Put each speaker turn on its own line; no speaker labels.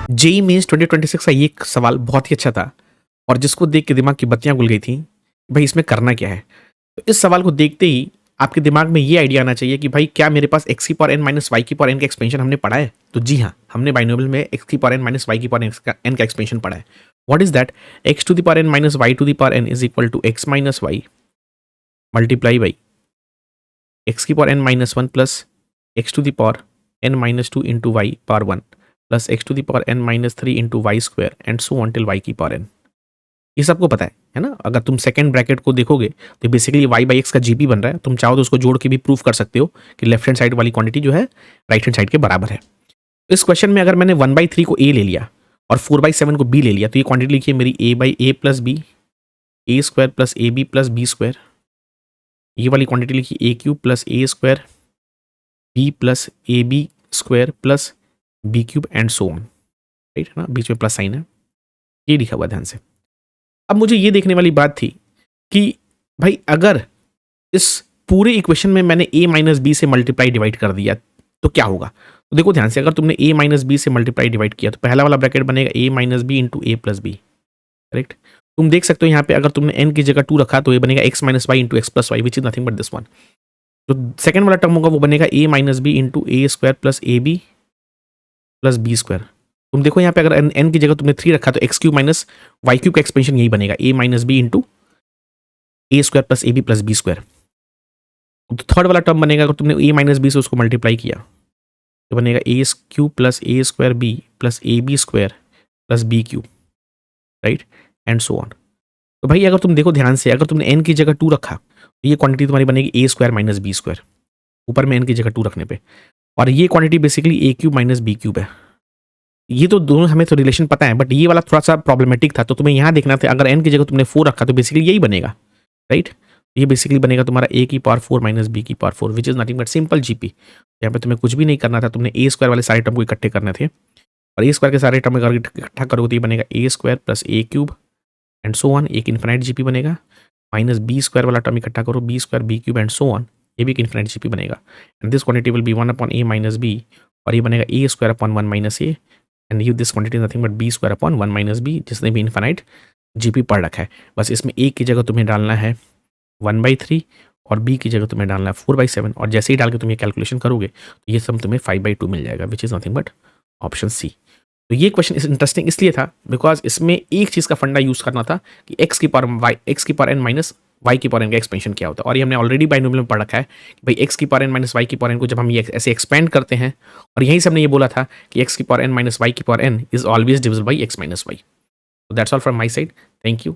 JEE mains 2026 का ये एक सवाल बहुत ही अच्छा था और जिसको देख के दिमाग की बत्तियां गुल गई थी कि भाई इसमें करना क्या है। तो इस सवाल को देखते ही आपके दिमाग में ये आइडिया आना चाहिए कि भाई क्या मेरे पास एक्स की पावर एन माइनस वाई की पावर एन का एक्सपेंशन हमने पढ़ा है। तो जी हाँ, हमने बाइनोमियल में एक्स की पावर एन माइनस वाई की पावर एन का एक्सपेंशन पढ़ा है। What is that? X to the power N minus y to the power N is equal to x minus y multiply by x की power N minus one plus x to the power N minus two into y power one plus x to the power N minus three into y square and so on till Y की power N. ये सबको पता है ना? अगर तुम second bracket को देखोगे तो बेसिकली वाई बाई एक्स का जीपी बन रहा है। तुम चाहो तो उसको जोड़ के भी प्रूव कर सकते हो कि लेफ्ट हैंड साइड वाली क्वांटिटी जो है राइट हैंड साइड के बराबर है। इस क्वेश्चन में अगर मैंने 1/3 को ए ले लिया और 4/7 को बी ले लिया तो ये क्वांटिटी लिखिए मेरी a by a plus b, a square plus A B plus B square. ये वाली क्वांटिटी लिखिए a cube plus a square b plus A b square plus b cube and so on. Right है ना? बीच में plus sign है, ये लिखा हुआ ध्यान से। अब मुझे ये देखने वाली बात थी कि भाई अगर इस पूरे इक्वेशन में मैंने a माइनस बी से मल्टीप्लाई डिवाइड कर दिया तो क्या होगा। तो देखो ध्यान से, अगर तुमने a माइनस बी से मल्टीप्लाई डिवाइड किया तो पहला वाला ब्रैकेट बनेगा a minus B into A plus B. Correct? तुम देख सकते हो यहाँ पे अगर तुमने n की जगह 2 रखा तो ये बनेगा x minus Y into X plus Y which is nothing but this one. तो सेकंड वाला टर्म होगा वो बनेगा a minus B into A square plus A B plus B square. तुम देखो यहाँ पे अगर n की जगह तुमने 3 रखा तो X cube minus Y cube का एक्सपेंशन यही बनेगा a minus B into A square plus A B plus B square. तो थर्ड वाला टर्म बनेगा अगर तुमने a माइनस बी से उसको मल्टीप्लाई किया तो बनेगा a cube plus a square b plus A b square plus b cube. Right? And so on. तो भाई अगर तुम देखो ध्यान से, अगर तुमने n की जगह 2 रखा तो ये क्वांटिटी तुम्हारी बनेगी ए स्क्वायर माइनस बी स्क्वायर, ऊपर में n की जगह 2 रखने पे। और ये क्वांटिटी बेसिकली ए क्यूब माइनस बी क्यूब है। ये तो दोनों हमें तो रिलेशन पता है बट ये वाला थोड़ा सा प्रॉब्लमेटिक था, तो तुम्हें यहाँ देखना था अगर n की जगह तुमने 4 रखा तो बेसिकली यही बनेगा। राइट? ये बेसिकली बनेगा तुम्हारा a की पावर 4 माइनस बी की power 4 which is nothing but simple GP. यहाँ पे तुम्हें कुछ भी नहीं करना था, तुमने ए स्क्वायर वाले सारे टर्म को इकट्ठे करने थे और ए स्क्वायर के सारे टर्म अगर इकट्ठा करोगे तो ये बनेगा a square plus a cube and so on, एक इन्फिनाइट जीपी बनेगा। माइनस बी स्क्वायर वाला टर्म इकट्ठा करो, b square b cube and so on, ये भी एक इन्फिनाइट जीपी बनेगा। And this quantity will be 1 upon a minus b और ये बनेगा a square upon 1 minus a and you this quantity nothing but b square upon 1 minus b, जिसने भी infinite GP पढ़ रखा है। बस इसमें ए की जगह तुम्हें डालना है 1/3 और बी की जगह तुम्हें डालना है 4/7 और जैसे ही डाल के तुम ये कैलकुलेशन करोगे तो ये सब तुम्हें 5/2 मिल जाएगा which is nothing but option C. तो ये क्वेश्चन इंटरेस्टिंग इसलिए था बिकॉज इसमें एक चीज़ का फंडा यूज करना था कि एक्स की पावर एन माइनस वाई की पावर एन का एक्सपेंशन क्या होता है। और ये हमने ऑलरेडी बाइनोमियल में पढ़ रखा है कि भाई एक्स की पावर एन माइनस वाई की पावर एन को जब हम ये ऐसे एक्सपेंड करते हैं, और यहीं से हमने ये बोला था कि एक्स की पावर एन माइनस वाई की power N is always divisible by X minus Y. That's all from my side. Thank you.